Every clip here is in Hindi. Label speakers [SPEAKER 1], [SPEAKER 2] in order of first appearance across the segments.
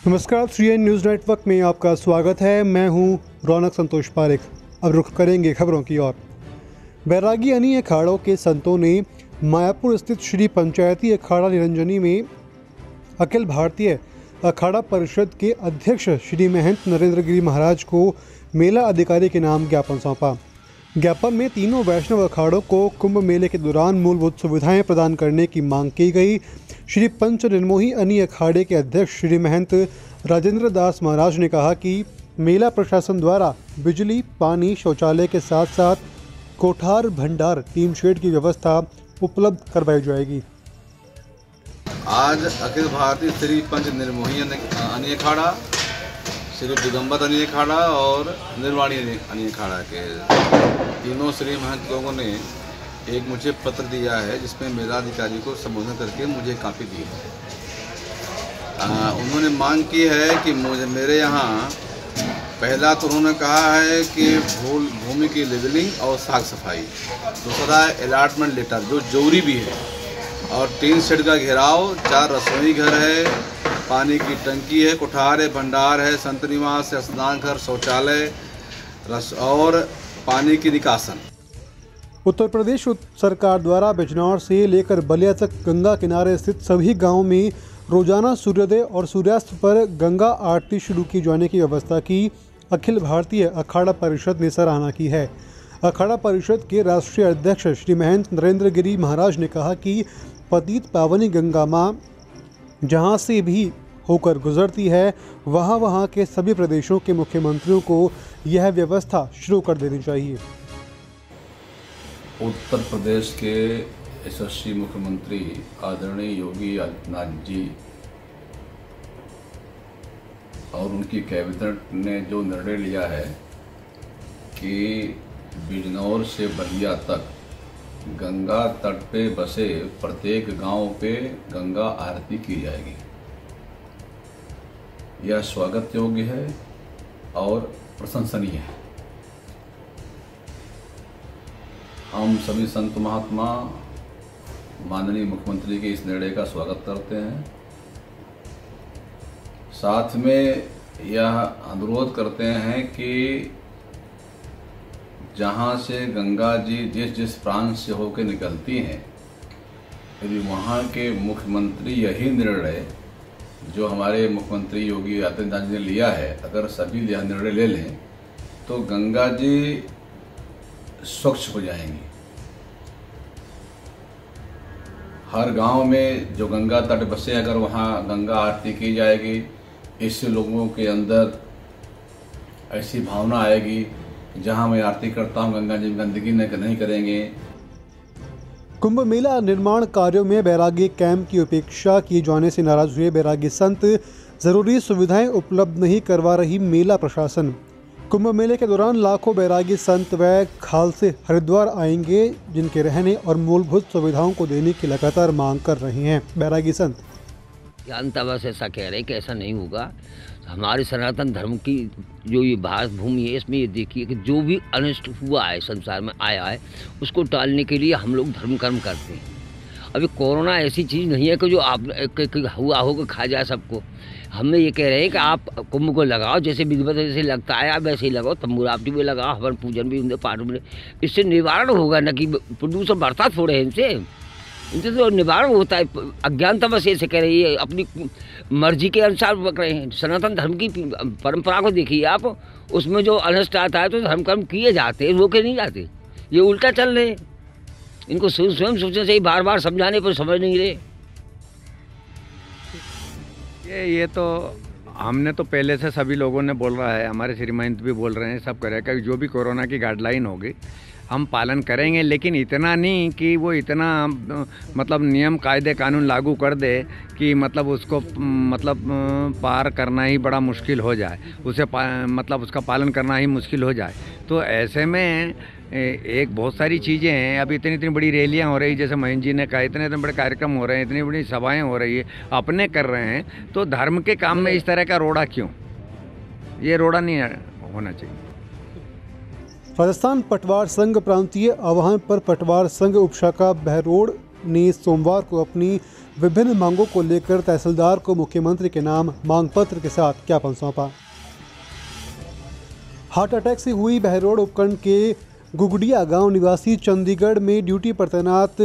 [SPEAKER 1] नमस्कार, 3N न्यूज़ नेटवर्क में आपका स्वागत है। मैं हूं रौनक संतोष पारिक। अब रुख करेंगे खबरों की ओर। बैरागी अनी अखाड़ों के संतों ने मायापुर स्थित श्री पंचायती अखाड़ा निरंजनी में अखिल भारतीय अखाड़ा परिषद के अध्यक्ष श्री महंत नरेंद्र गिरी महाराज को मेला अधिकारी के नाम ज्ञापन सौंपा। ज्ञापन में तीनों वैष्णव अखाड़ों को कुंभ मेले के दौरान मूलभूत सुविधाएं प्रदान करने की मांग की गई। श्री पंच निर्मोही अनी अखाड़े के अध्यक्ष श्री महंत राजेंद्र दास महाराज ने कहा कि मेला प्रशासन द्वारा बिजली, पानी, शौचालय के साथ साथ कोठार, भंडार, टीन शेड की व्यवस्था उपलब्ध करवाई जाएगी।
[SPEAKER 2] आज अखिल भारतीय श्री पंच निर्मोही अनी अखाड़ा, श्री दिगंबर अनी अखाड़ा और निर्वाणी अनी अखाड़ा के तीनों श्री महंत लोगों ने एक मुझे पत्र दिया है जिसमें मेलाधिकारी को संबोधन करके मुझे कापी दी है। उन्होंने मांग की है कि मेरे यहाँ पहला तो उन्होंने कहा है कि भूमि की लेवलिंग और साफ सफाई, दूसरा अलॉटमेंट लेटर जो जरूरी भी है, और टीन शेड का घेराव, 4 रसोई घर है, पानी की टंकी है, कोठार है, भंडार है, संत निवास, स्नान घर, शौचालय और पानी की निकासन।
[SPEAKER 1] उत्तर प्रदेश सरकार द्वारा बिजनौर से लेकर बलिया तक गंगा किनारे स्थित सभी गांवों में रोजाना सूर्योदय और सूर्यास्त पर गंगा आरती शुरू की जाने की व्यवस्था की अखिल भारतीय अखाड़ा परिषद ने सराहना की है। अखाड़ा परिषद के राष्ट्रीय अध्यक्ष श्री महंत नरेंद्र गिरी महाराज ने कहा कि पतित पावनी गंगा माँ जहाँ से भी होकर गुजरती है, वहाँ के सभी प्रदेशों के मुख्यमंत्रियों को यह व्यवस्था शुरू कर देनी चाहिए।
[SPEAKER 3] उत्तर प्रदेश के यशस्वी मुख्यमंत्री आदरणीय योगी आदित्यनाथ जी और उनकी कैबिनेट ने जो निर्णय लिया है कि बिजनौर से बलिया तक गंगा तट पे बसे प्रत्येक गांव पे गंगा आरती की जाएगी, यह स्वागत योग्य है और प्रशंसनीय है। हम सभी संत महात्मा माननीय मुख्यमंत्री के इस निर्णय का स्वागत करते हैं। साथ में यह अनुरोध करते हैं कि जहां से गंगा जी जिस प्रांत से होकर निकलती हैं, यदि वहां के मुख्यमंत्री यही निर्णय जो हमारे मुख्यमंत्री योगी आदित्यनाथ जी ने लिया है, अगर सभी यह निर्णय ले लें तो गंगा जी स्वच्छ हो जाएंगी। हर गांव में जो गंगा तट बसे, अगर वहां गंगा आरती की जाएगी, इससे लोगों के अंदर ऐसी भावना आएगी कि जहां मैं आरती करता हूं गंगा जी गंदगी नहीं करेंगे।
[SPEAKER 1] कुंभ मेला निर्माण कार्यों में बैरागी कैंप की उपेक्षा किए जाने से नाराज हुए बैरागी संत, जरूरी सुविधाएं उपलब्ध नहीं करवा रही मेला प्रशासन। कुंभ मेले के दौरान लाखों बैरागी संत व खालसे हरिद्वार आएंगे, जिनके रहने और मूलभूत सुविधाओं को देने की लगातार मांग कर रहे हैं बैरागी संत।
[SPEAKER 4] जानता बस ऐसा कह रहे हैं कि ऐसा नहीं होगा। हमारे सनातन धर्म की जो ये भारत भूमि है, इसमें ये देखिए कि जो भी अनिष्ट हुआ है संसार में आया है, उसको टालने के लिए हम लोग धर्म कर्म करते हैं। अभी कोरोना ऐसी चीज़ नहीं है कि जो आप हुआ हो कि खा जाए सबको। हम ये कह रहे हैं कि आप कुंभ को लगाओ, जैसे विधिवत जैसे लगता है आप वैसे ही लगाओ, तंबू आरती भी लगाओ, हवन पूजन भी उनके पाठ में, इससे निवारण होगा। न कि प्रदूषण बढ़ता थोड़े है इनसे तो निवारण होता है। अज्ञानता बस ऐसे कह रही है, अपनी मर्जी के अनुसार बक रहे हैं। सनातन धर्म की परंपरा को देखिए आप, उसमें जो अनिष्ट आता है तो धर्म कर्म किए जाते हैं, रोके नहीं जाते। ये उल्टा चल रहे हैं। इनको स्वयं सोचना चाहिए, बार बार समझाने पर समझ नहीं रहे।
[SPEAKER 5] ये तो हमने तो पहले से सभी लोगों ने बोल रहा है, हमारे श्री महंत भी बोल रहे हैं, सब कह रहे हैं कि जो भी कोरोना की गाइडलाइन होगी हम पालन करेंगे, लेकिन इतना नहीं कि वो इतना मतलब नियम कायदे कानून लागू कर दे कि मतलब उसको मतलब पार करना ही बड़ा मुश्किल हो जाए, उसे मतलब उसका पालन करना ही मुश्किल हो जाए। तो ऐसे में एक बहुत सारी चीज़ें हैं। अब इतनी बड़ी रैलियां हो रही, जैसे महेंद्र जी ने कहा, इतने बड़े कार्यक्रम हो रहे हैं, इतनी बड़ी सभाएं हो रही है, अपने कर रहे हैं, तो धर्म के काम में इस तरह का रोड़ा क्यों? ये रोड़ा नहीं होना चाहिए।
[SPEAKER 1] राजस्थान पटवार संघ प्रांतीय आह्वान पर पटवार संघ उपशाखा बहरोड ने सोमवार को अपनी विभिन्न मांगों को लेकर तहसीलदार को मुख्यमंत्री के नाम मांग पत्र के साथ ज्ञापन सौंपा। हार्ट अटैक से हुई बहरोड उपखंड के गुगड़िया गांव निवासी चंडीगढ़ में ड्यूटी पर तैनात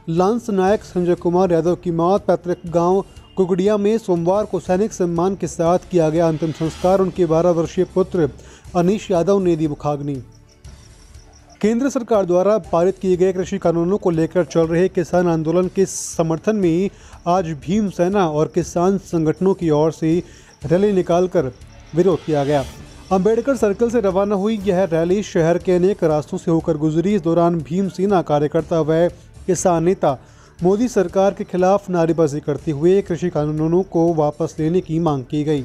[SPEAKER 1] लांस नायक संजय कुमार यादव की मौत। पैतृक गांव गुगड़िया में सोमवार को सैनिक सम्मान के साथ किया गया अंतिम संस्कार। उनके 12 वर्षीय पुत्र अनीश यादव ने दी मुखाग्नि। केंद्र सरकार द्वारा पारित किए गए कृषि कानूनों को लेकर चल रहे किसान आंदोलन के समर्थन में आज भीम सेना और किसान संगठनों की ओर से रैली निकालकर विरोध किया गया। अंबेडकर सर्कल से रवाना हुई यह रैली शहर के अनेक रास्तों से होकर गुजरी। इस दौरान भीम सेना कार्यकर्ता व किसान नेता मोदी सरकार के खिलाफ नारेबाजी करते हुए कृषि कानूनों को वापस लेने की मांग की गई।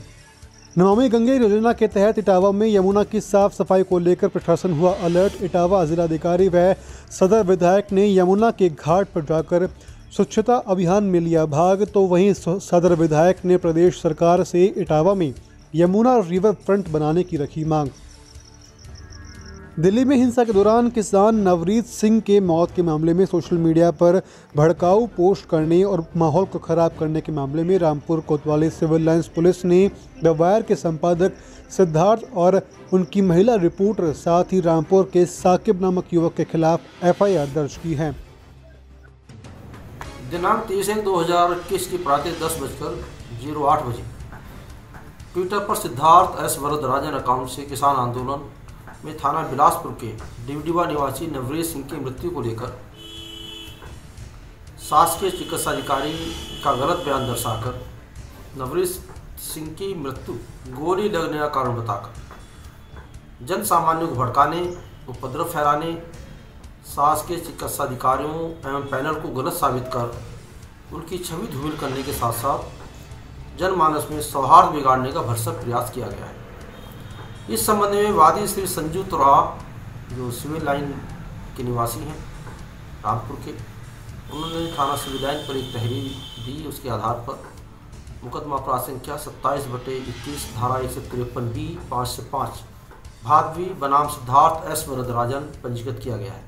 [SPEAKER 1] नमामि गंगे योजना के तहत इटावा में यमुना की साफ सफाई को लेकर प्रशासन हुआ अलर्ट। इटावा जिलाधिकारी व सदर विधायक ने यमुना के घाट पर जाकर स्वच्छता अभियान में लिया भाग, तो वहीं सदर विधायक ने प्रदेश सरकार से इटावा में यमुना रिवर फ्रंट बनाने की रखी मांग। दिल्ली में हिंसा के दौरान किसान नवरीत सिंह के मौत के मामले में सोशल मीडिया पर भड़काऊ पोस्ट करने और माहौल को खराब करने के मामले में रामपुर कोतवाली सिविल लाइंस पुलिस ने द वायर के संपादक सिद्धार्थ और उनकी महिला रिपोर्टर साथ ही रामपुर के साकिब नामक युवक के खिलाफ FIR दर्ज की है।
[SPEAKER 6] दिनांक 23/1/2021 की प्रातः 10:08 बजे ट्विटर पर सिद्धार्थ S वरदराजन अकाउंट से किसान आंदोलन में थाना बिलासपुर के डिवडिवा निवासी नवरीत सिंह की मृत्यु को लेकर शासकीय चिकित्साधिकारी का गलत बयान दर्शाकर नवरीत सिंह की मृत्यु गोली लगने का कारण बताकर जन सामान्य को भड़काने, उपद्रव फैलाने, शासकीय चिकित्साधिकारियों एवं पैनल को गलत साबित कर उनकी छवि धूमिल करने के साथ साथ जनमानस में सौहार्द बिगाड़ने का भरसक प्रयास किया गया है। इस संबंध में वादी श्री संजू तुरा जो सिविल लाइन के निवासी हैं रामपुर के, उन्होंने थाना सिविल लाइन पर एक तहरीर दी। उसके आधार पर मुकदमा अपराध संख्या 27/21 धारा 153B 5 से 5 भादवी बनाम सिद्धार्थ S वरदराजन पंजीकृत किया गया है।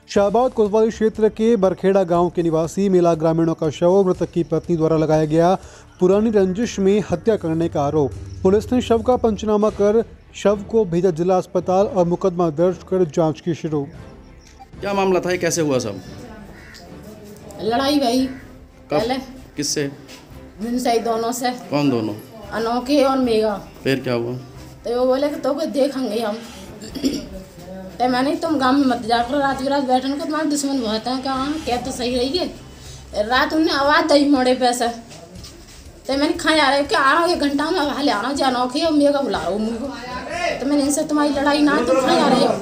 [SPEAKER 1] शाहबाद कोतवाली क्षेत्र के बरखेड़ा गांव के निवासी मेला ग्रामीणों का शव, मृतक की पत्नी द्वारा लगाया गया पुरानी रंजिश में हत्या करने का आरोप। पुलिस ने शव का पंचनामा कर शव को भेजा जिला अस्पताल और मुकदमा दर्ज कर जांच की शुरू।
[SPEAKER 7] क्या मामला था, ये कैसे हुआ सब?
[SPEAKER 8] लड़ाई भाई
[SPEAKER 7] पहले किससे?
[SPEAKER 8] इनसे दोनों से।
[SPEAKER 7] कौन दोनों?
[SPEAKER 8] अनोखे और मेगा।
[SPEAKER 7] फिर क्या हुआ?
[SPEAKER 8] तो वो बोले कि तो को देखेंगे हम। तो मैंने तुम गांव में मत जाकर रात बिरात बैठने को तुम्हारे दुश्मन बहुत है क्या तो सही रही है। रात उन्हें आवाज़ दी मोड़े पे से, तो मैंने खाए आ रहे क्या आ रहा हूँ 1 घंटा में हाले आ रहा हूँ जान अनोखे और मेगा बुला रहा हूँ मुझको। तो मैंने इनसे तुम्हारी लड़ाई ना तुम खाए आ रही हो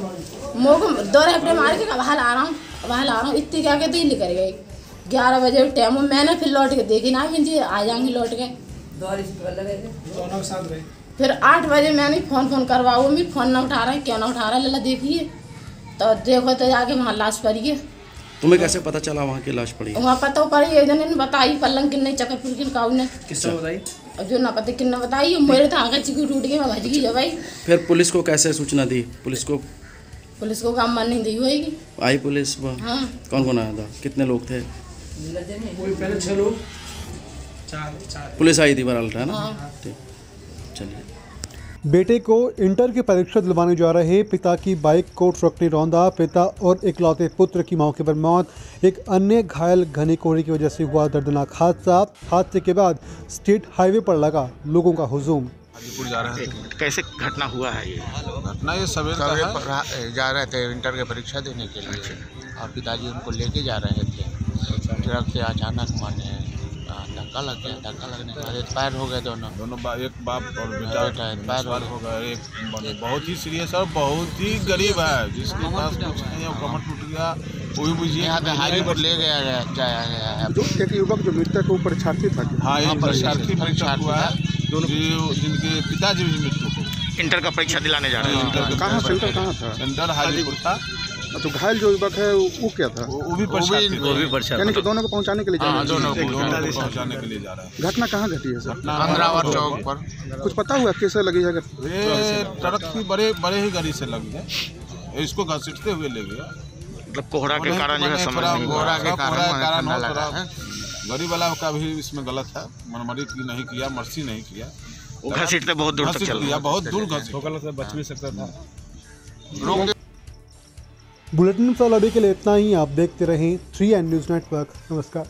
[SPEAKER 8] मोह को 2 रेपटे मार के बाहर आ रहा हूँ इतनी क्या कहते ही कर गई। 11 बजे टाइम मैंने फिर लौट के देखी ना जी आ जाएंगे लौट के। फिर 8 बजे मैंने फ़ोन करवाओ, मेरी फ़ोन ना उठा रहा है, क्यों ना उठा रहा है, लल्ला देखिए तो देखो तो जाके वहाँ लाश पड़ी है।
[SPEAKER 7] तुम्हें कैसे पता चला वहाँ की लाश पड़ी है?
[SPEAKER 8] वहाँ पता पड़ी एक जन ने बताई पलंग किन्ने चकरपुर किन काऊ ने।
[SPEAKER 7] किसने बताई?
[SPEAKER 8] अब जो ना पता किन्ने बताई मेरे तो आगे चिकू टूट गई मैं भज गई जब भाई।
[SPEAKER 7] फिर पुलिस को कैसे सूचना दी? पुलिस को काम मान नहीं दी होगी। आई पुलिस? हाँ। कौन कौन आया था, कितने लोग थे?
[SPEAKER 9] पहले 6 लोग, 4
[SPEAKER 7] पुलिस आई थी बराल है ना? चलिए।
[SPEAKER 1] बेटे को इंटर की परीक्षा दिलवाने जा रहे पिता की बाइक को ट्रक ने रौंदा। पिता और इकलौते पुत्र की मौके पर मौत। एक अन्य घायल घने कोहरे की वजह से हुआ दर्दनाक हादसा। हादसे के बाद स्टेट हाईवे पर लगा लोगों का हुजूम।
[SPEAKER 10] हाजीपुर जा रहे थे।
[SPEAKER 11] कैसे घटना हुआ है? ये
[SPEAKER 10] घटना ये सवेरे
[SPEAKER 11] जा रहे थे इंटर की परीक्षा देने के लिए और पिताजी उनको लेके जा रहे थे। ट्रक से अचानक माने धक्का लग गया। धक्का लगने के बाद एक्सपायर हो गए दोनों
[SPEAKER 10] एक बाप और बेटा एक्सपायर हो गए। एक बहुत ही सीरियस और बहुत ही गरीब है जिसके पास कुछ नहीं है, कमर टूट गया। वही मुझे
[SPEAKER 11] यहाँ पे हाजीपुर ले जाया गया है।
[SPEAKER 9] जो एक युवक जो मृतक ऊपर छात्री था।
[SPEAKER 10] हाँ, परीक्षार्थी मृत्यु हुआ है जिनके पिताजी भी मृत्यु हो।
[SPEAKER 11] इंटर का परीक्षा दिलाने जा रहे हैं।
[SPEAKER 9] कहाँ सेंटर कहाँ था?
[SPEAKER 10] सेंटर हाजीपुर था।
[SPEAKER 9] तो घायल जो युवक है वो क्या था?
[SPEAKER 10] वो भी परीक्षा
[SPEAKER 9] यानी कि दोनों को पहुंचाने के लिए जा रहे हैं।
[SPEAKER 10] दोनों को पहुंचाने के लिए जा रहे हैं।
[SPEAKER 9] घटना कहाँ घटी है सर?
[SPEAKER 11] 15 चौक पर।
[SPEAKER 9] कुछ पता हुआ कैसे लगी है?
[SPEAKER 10] ये ट्रक की बड़े ही गाड़ी से लगी है। इसको घसीटते हुए ले गया।
[SPEAKER 12] मतलब कोहरा के कारण जो है समझ नहीं
[SPEAKER 10] कोहरा के कारण लगा है। गरीब वाला का भी इसमें गलत है, मनमानी की नहीं किया, मर्सी नहीं किया,
[SPEAKER 12] वो घसीटते बहुत दूर तक चल गया,
[SPEAKER 10] बहुत दूर घसीट बच भी सकता था।
[SPEAKER 1] बुलेटिन फिलहाल अभी के लिए इतना ही। आप देखते रहें 3N न्यूज़ नेटवर्क। नमस्कार।